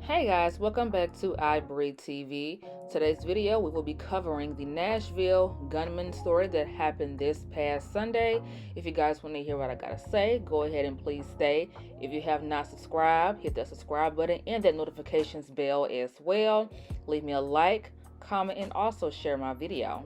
Hey guys, welcome back to iBriTV. Today's video we will be covering the Nashville gunman story that happened this past Sunday. If you guys want to hear what I gotta say, go ahead and please stay. If you have not subscribed, hit that subscribe button and that notifications bell as well. Leave me a like, comment, and also share my video.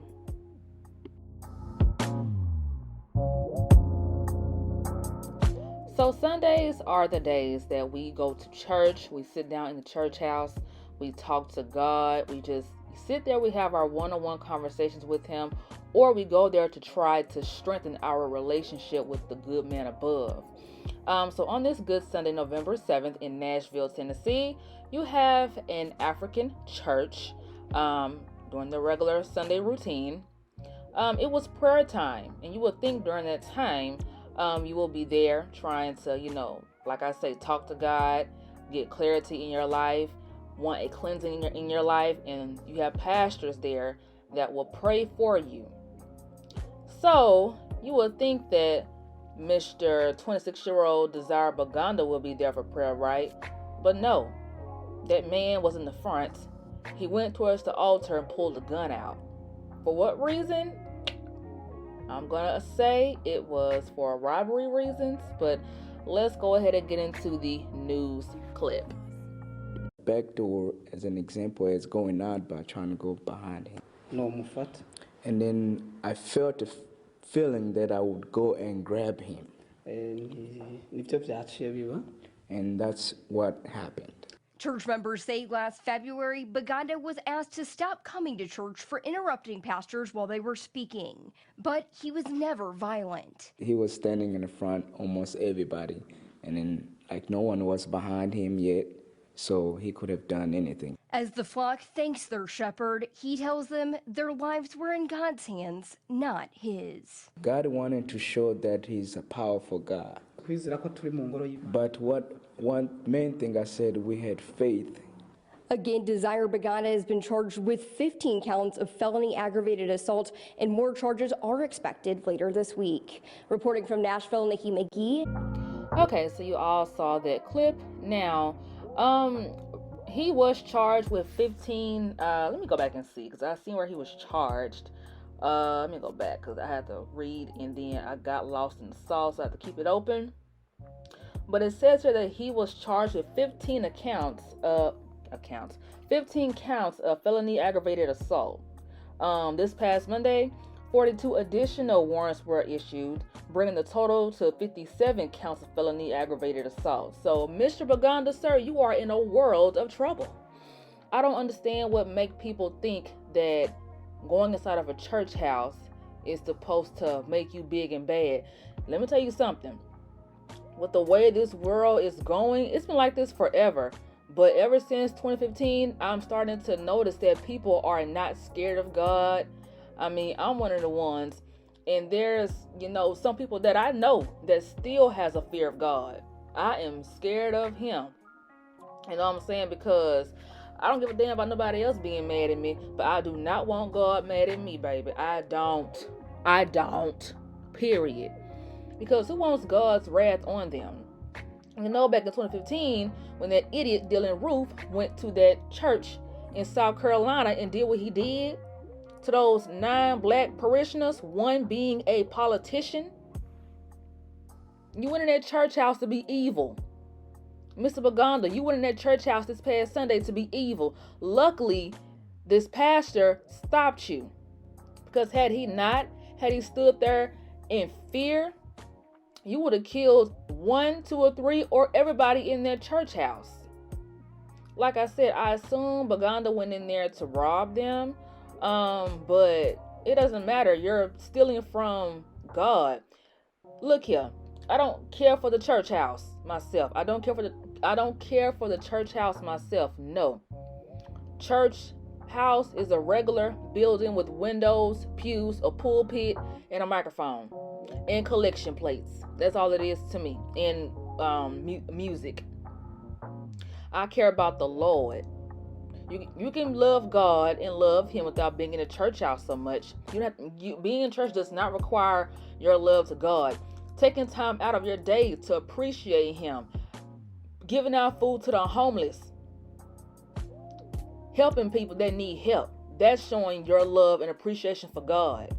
So Sundays are the days that we go to church, we sit down in the church house, we talk to God, we just sit there, we have our one-on-one conversations with Him, or we go there to try to strengthen our relationship with the good man above. So on this Good Sunday, November 7th in Nashville, Tennessee, you have an African church during the regular Sunday routine. It was prayer time, and you would think during that time, you will be there trying to, like I say, talk to God, get clarity in your life, want a cleansing in your life, and you have pastors there that will pray for you. So you would think that Mr. 26-year-old Desire Baganda will be there for prayer, right? But no, that man was in the front. He went towards the altar and pulled a gun out. For what reason? I'm gonna say it was for robbery reasons, but let's go ahead and get into the news clip. Back door, as an example, is going out by trying to go behind him. No, Mufat. And then I felt a feeling that I would go and grab him. And that's what happened. Church members say last February, Baganda was asked to stop coming to church for interrupting pastors while they were speaking. But he was never violent. He was standing in the front, almost everybody. And then, no one was behind him yet, so he could have done anything. As the flock thanks their shepherd, he tells them their lives were in God's hands, not his. God wanted to show that he's a powerful God. But one main thing I said, we had faith. Again, Desire Baganda has been charged with 15 counts of felony aggravated assault, and more charges are expected later this week. Reporting from Nashville, Nikki McGee. Okay, so you all saw that clip. Now, he was charged with 15, let me go back and see, because I seen where he was charged. Let me go back, because I had to read, and then I got lost in the sauce, so I had to keep it open. But it says here that he was charged with 15 counts of felony aggravated assault. This past Monday, 42 additional warrants were issued, bringing the total to 57 counts of felony aggravated assault. So, Mr. Baganda, sir, you are in a world of trouble. I don't understand what make people think that going inside of a church house is supposed to make you big and bad. Let me tell you something. With the way this world is going, it's been like this forever. But ever since 2015, I'm starting to notice that people are not scared of God. I mean, I'm one of the ones. And there's, some people that I know that still has a fear of God. I am scared of Him. You know what I'm saying? Because I don't give a damn about nobody else being mad at me. But I do not want God mad at me, baby. I don't. Period. Because who wants God's wrath on them? Back in 2015, when that idiot Dylan Roof went to that church in South Carolina and did what he did to those 9 black parishioners, one being a politician. You went in that church house to be evil. Mr. Baganda, you went in that church house this past Sunday to be evil. Luckily, this pastor stopped you. Because had he stood there in fear, you would have killed 1, 2, or 3, or everybody in that church house. Like I said, I assume Baganda went in there to rob them. But it doesn't matter. You're stealing from God. Look here. I don't care for the church house myself. I don't care for the church house myself. No. Church house is a regular building with windows, pews, a pulpit, and a microphone, and collection plates. That's all it is to me. And music. I care about the Lord. You can love God and love Him without being in a church house so much. Being in church does not require your love to God. Taking time out of your day to appreciate Him. Giving out food to the homeless. helping people that need help. That's showing your love and appreciation for God.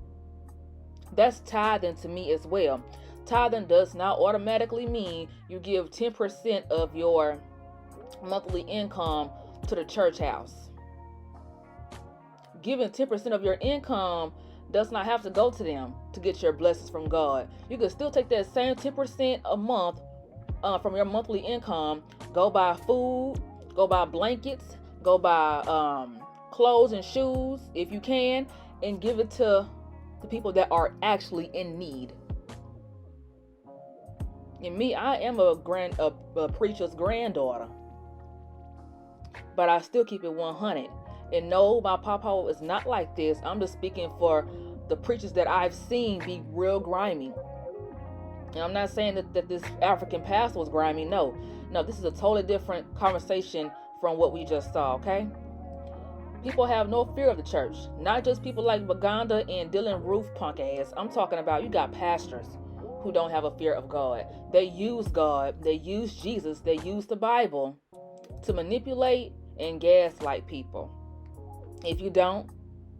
That's tithing to me as well. Tithing does not automatically mean you give 10% of your monthly income to the church house. Giving 10% of your income does not have to go to them to get your blessings from God. You can still take that same 10% a month from your monthly income, go buy food, go buy blankets, go buy clothes and shoes if you can, and give it to the people that are actually in need. And me, I am a preacher's granddaughter, but I still keep it 100. And no, my papa is not like this. I'm just speaking for the preachers that I've seen be real grimy. And I'm not saying that this African pastor was grimy. No, this is a totally different conversation from what we just saw, okay? People have no fear of the church. Not just people like Baganda and Dylan Roof punk ass. I'm talking about you got pastors who don't have a fear of God. They use God, they use Jesus, they use the Bible to manipulate and gaslight people. If you don't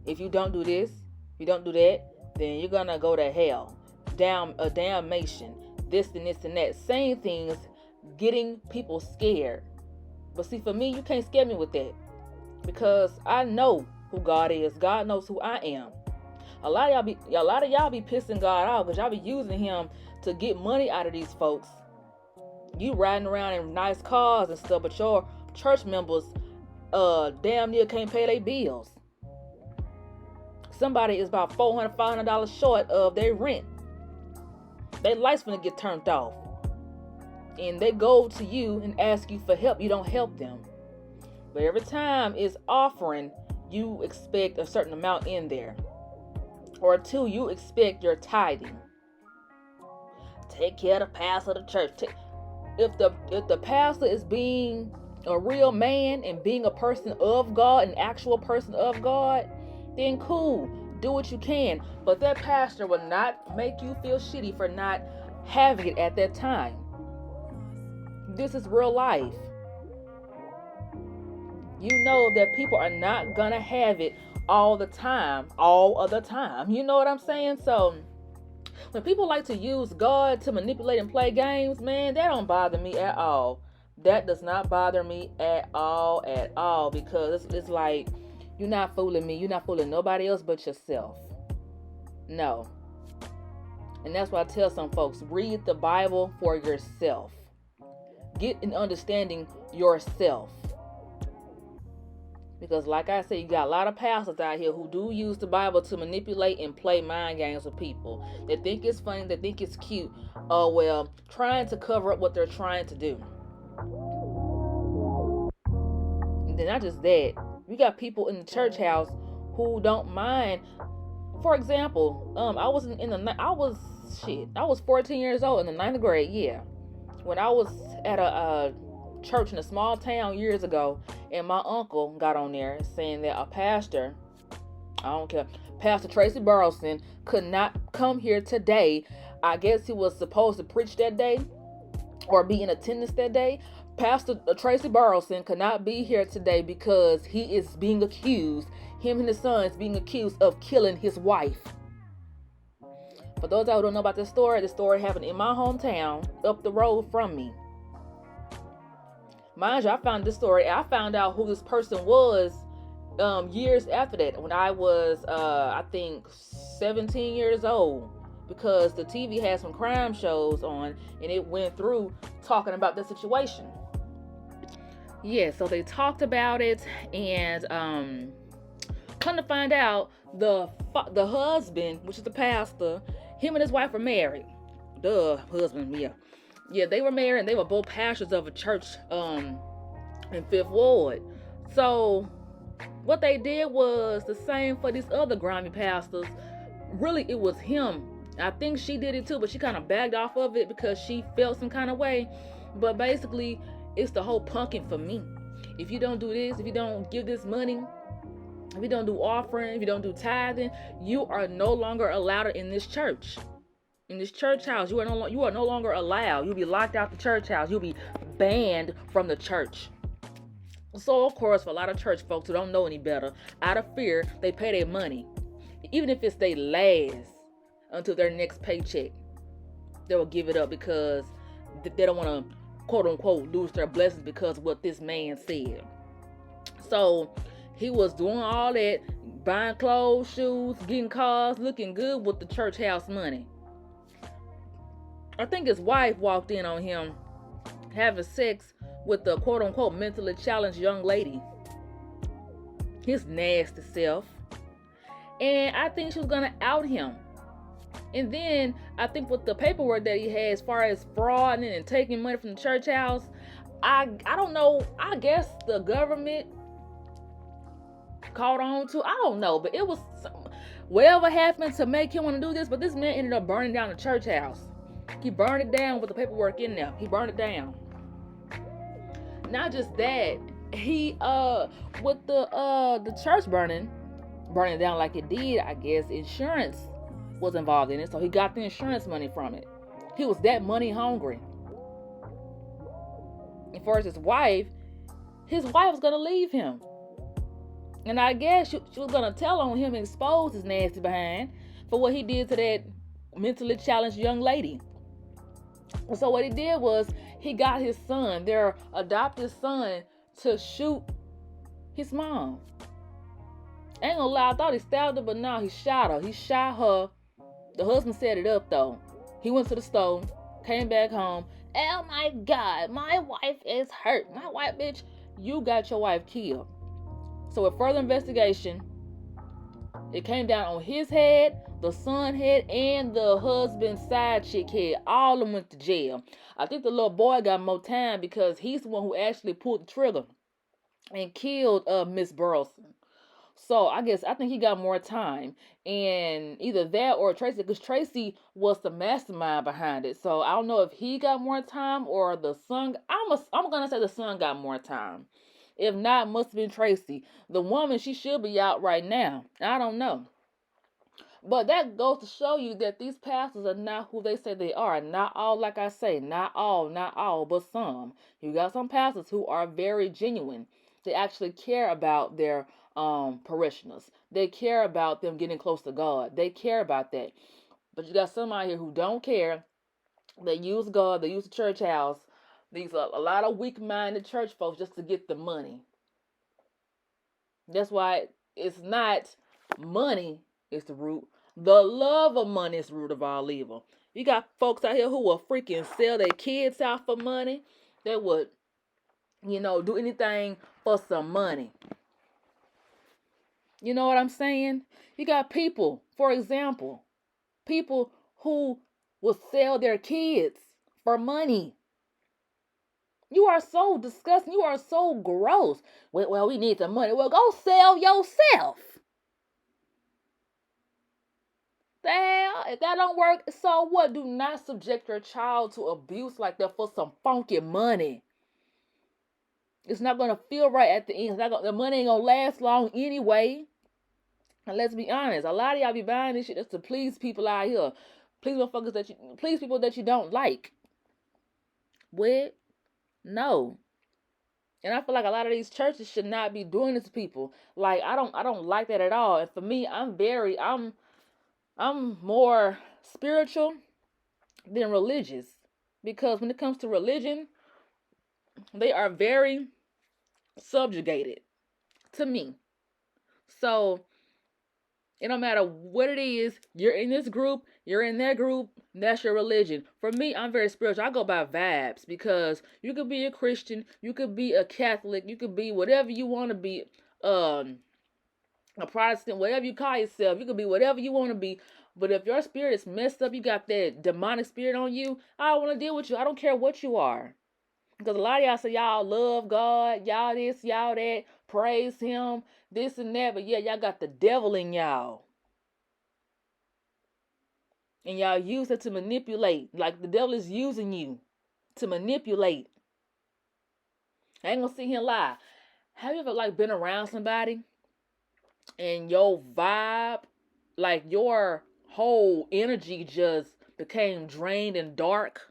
do this, you don't do that, then you're gonna go to hell, damnation, this and this and that. Saying things, getting people scared. But see, for me, you can't scare me with that, because I know who God is. God knows who I am. A lot of y'all be pissing God off because y'all be using him to get money out of these folks. You riding around in nice cars and stuff, but your church members damn near can't pay their bills. Somebody is about $400, $500 short of their rent. Their lights gonna get turned off, and they go to you and ask you for help. You don't help them. But every time it's offering, you expect a certain amount in there. Or two, you expect your tithing. Take care of the pastor of the church. If the pastor is being a real man and being a person of God, an actual person of God, then cool, do what you can. But that pastor will not make you feel shitty for not having it at that time. This is real life. You know that people are not gonna have it all of the time. You know what I'm saying? So when people like to use God to manipulate and play games, man, that don't bother me at all. That does not bother me at all, because it's like, you're not fooling me. You're not fooling nobody else but yourself. No. And that's why I tell some folks, read the Bible for yourself. Get an understanding yourself. Because like I said, you got a lot of pastors out here who do use the Bible to manipulate and play mind games with people. They think it's funny, they think it's cute. Trying to cover up what they're trying to do. And then not just that, you got people in the church house who don't mind. For example, I was 14 years old in the 9th grade, yeah. When I was at a church in a small town years ago, and my uncle got on there saying that a pastor, Pastor Tracy Burleson, could not come here today. I guess he was supposed to preach that day or be in attendance that day. Pastor Tracy Burleson could not be here today because he is being accused, him and his son is being accused of killing his wife. For those who don't know about this story happened in my hometown, up the road from me. Mind you, I found out who this person was years after that, when I was, I think, 17 years old, because the TV had some crime shows on, and it went through talking about the situation. Yeah, so they talked about it, and come to find out, the husband, which is the pastor, him and his wife were married. Yeah, they were married, and they were both pastors of a church in Fifth Ward. So what they did was the same for these other grimy pastors. Really, it was him. I think she did it too, but she kind of backed off of it because she felt some kind of way. But basically, it's the whole punking for me. If you don't do this, if you don't give this money, if you don't do offering, if you don't do tithing, you are no longer allowed in this church. In this church house, you are no longer allowed. You'll be locked out the church house. You'll be banned from the church. So, of course, for a lot of church folks who don't know any better, out of fear, they pay their money. Even if it's their last until their next paycheck, they will give it up because they don't want to, quote unquote, lose their blessings because of what this man said. So, he was doing all that, buying clothes, shoes, getting cars, looking good with the church house money. I think his wife walked in on him having sex with the quote unquote mentally challenged young lady. His nasty self. And I think she was gonna out him. And then I think with the paperwork that he had as far as fraud and taking money from the church house, I don't know. I guess the government caught on to. I don't know, but it was whatever happened to make him want to do this. But this man ended up burning down the church house. He burned it down with the paperwork in there. He burned it down. Not just that, he with the church burning down like it did, I guess insurance was involved in it, so he got the insurance money from it. He was that money hungry. And for his wife was gonna leave him, and I guess she was gonna tell on him and expose his nasty behind for what he did to that mentally challenged young lady. So what he did was he got his son, their adopted son, to shoot his mom. I ain't gonna lie, I thought he stabbed her, but no, he shot her. He shot her. The husband set it up though. He went to the store, came back home. Oh my God, my wife is hurt. My wife, bitch, you got your wife killed. So with further investigation, it came down on his head, the son head, and the husband's side chick head. All of them went to jail. I think the little boy got more time because he's the one who actually pulled the trigger and killed Miss Burleson. So I think he got more time, and either that or Tracy, because Tracy was the mastermind behind it. So I don't know if he got more time or the son. I'm gonna say the son got more time. If not, must have been Tracy. The woman, she should be out right now. I don't know. But that goes to show you that these pastors are not who they say they are. Not all, like I say, not all, but some. You got some pastors who are very genuine. They actually care about their parishioners. They care about them getting close to God. They care about that. But you got some out here who don't care. They use God. They use the church house. These are a lot of weak-minded church folks just to get the money. That's why it's not money is the root. The love of money is the root of all evil. You got folks out here who will freaking sell their kids out for money. They would, do anything for some money. You know what I'm saying? You got people, for example, people who will sell their kids for money. You are so disgusting. You are so gross. Well, we need the money. Well, go sell yourself. The hell? If that don't work, so what? Do not subject your child to abuse like that for some funky money. It's not going to feel right at the end. The money ain't going to last long anyway. And let's be honest, a lot of y'all be buying this shit just to please people out here. Please people that you don't like. What? No. And I feel like a lot of these churches should not be doing this to people. Like, I don't like that at all. And for me, I'm more spiritual than religious. Because when it comes to religion, they are very subjugated to me. So it don't matter what it is, you're in this group, you're in that group, that's your religion. For me, I'm very spiritual. I go by vibes because you could be a Christian, you could be a Catholic, you could be whatever you want to be, a Protestant, whatever you call yourself. You could be whatever you want to be. But if your spirit is messed up, you got that demonic spirit on you, I don't want to deal with you. I don't care what you are. Because a lot of y'all say y'all love God, y'all this, y'all that, praise him, this and that. But yeah, y'all got the devil in y'all. And y'all use it to manipulate. Like the devil is using you to manipulate. I ain't gonna sit here and lie. Have you ever been around somebody and your vibe, like your whole energy just became drained and dark –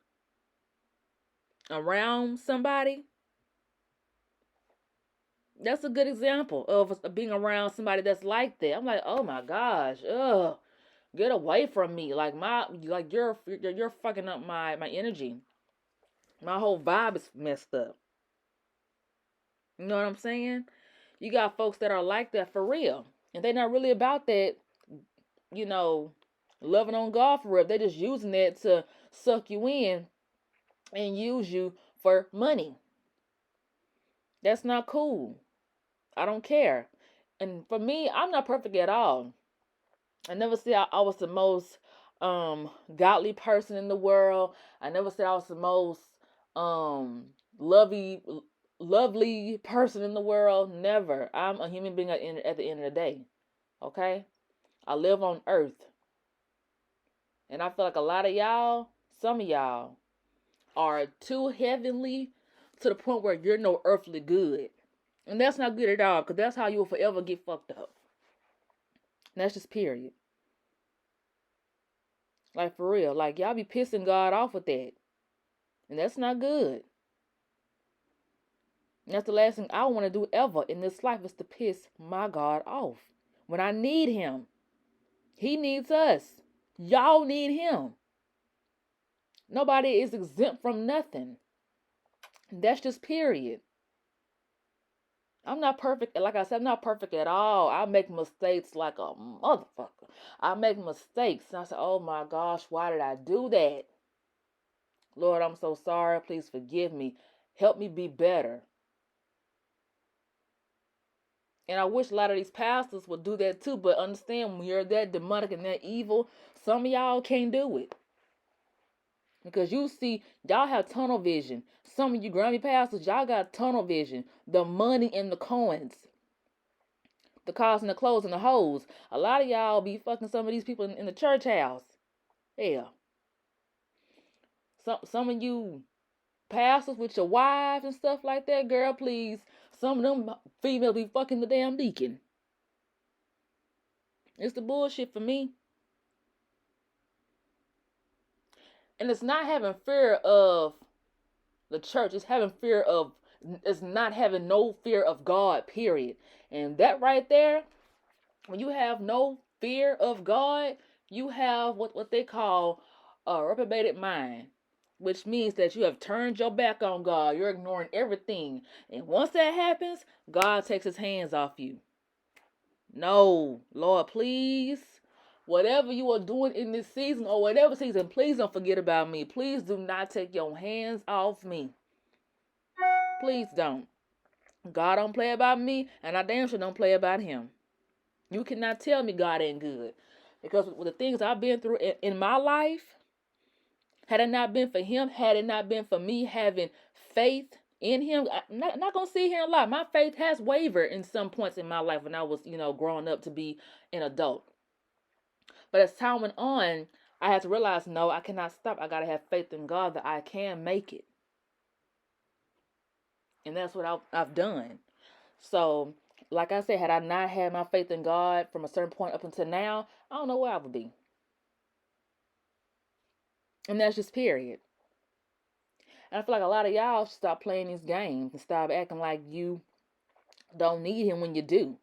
around somebody? That's a good example of being around somebody that's like that. I'm like, oh my gosh, ugh, get away from me. Like you're fucking up my energy. My whole vibe is messed up. You know what I'm saying? You got folks that are like that for real, and they're not really about that. You know, loving on God for real. They're just using that to suck you in and use you for money. That's not cool. I don't care. And for me, I'm not perfect at all. I never said I was the most godly person in the world. I never said I was the most um lovely lovely person in the world. Never. I'm a human being at the end of the day. Okay? I live on earth. And I feel like a lot of y'all, some of y'all, are too heavenly to the point where you're no earthly good. And that's not good at all, because that's how you will forever get fucked up. And that's just period. Like, for real. Like, y'all be pissing God off with that. And that's not good. And that's the last thing I want to do ever in this life, is to piss my God off. When I need him. He needs us. Y'all need him. Nobody is exempt from nothing. That's just period. I'm not perfect. Like I said, I'm not perfect at all. I make mistakes like a motherfucker. I make mistakes. And I say, oh my gosh, why did I do that? Lord, I'm so sorry. Please forgive me. Help me be better. And I wish a lot of these pastors would do that too. But understand, when you're that demonic and that evil, some of y'all can't do it. Because you see, y'all have tunnel vision. Some of you Grammy pastors, y'all got tunnel vision. The money and the coins. The cars and the clothes and the hoes. A lot of y'all be fucking some of these people in the church house. Yeah. Some of you pastors with your wives and stuff like that, girl, please. Some of them females be fucking the damn deacon. It's the bullshit for me. And it's not having fear of the church. It's not having no fear of God, period. And that right there, when you have no fear of God, you have what they call a reprobated mind, which means that you have turned your back on God. You're ignoring everything. And once that happens, God takes his hands off you. No, Lord, please, whatever you are doing in this season or whatever season, please don't forget about me. Please do not take your hands off me. Please don't. God don't play about me, and I damn sure don't play about him. You cannot tell me God ain't good. Because with the things I've been through in my life, had it not been for him, had it not been for me having faith in him, I'm not going to sit here and lie. My faith has wavered in some points in my life when I was, growing up to be an adult. But as time went on, I had to realize, no, I cannot stop. I got to have faith in God that I can make it. And that's what I've done. So, like I said, had I not had my faith in God from a certain point up until now, I don't know where I would be. And that's just period. And I feel like a lot of y'all should stop playing these games and stop acting like you don't need him when you do.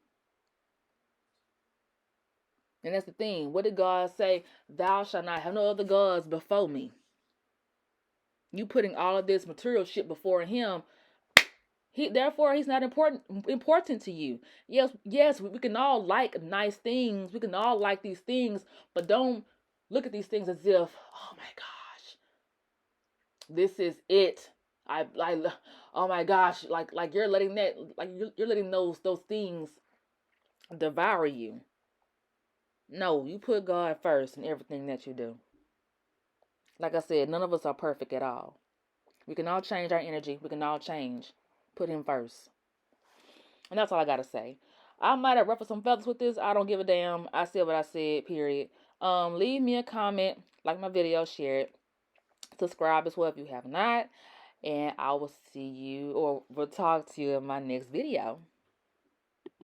And that's the thing. What did God say? Thou shalt not have no other gods before me. You putting all of this material shit before him. Therefore, he's not important to you. Yes, we can all like nice things. We can all like these things, but don't look at these things as if, oh my gosh, this is it. Oh my gosh, like you're letting that, like you're letting those things devour you. No, you put God first in everything that you do. Like I said, none of us are perfect at all. We can all change our energy. We can all change. Put him first. And that's all I gotta say. I might have ruffled some feathers with this. I don't give a damn. I said what I said, period. Leave me a comment, like my video, share it. Subscribe as well if you have not. And I will see you, or will talk to you in my next video.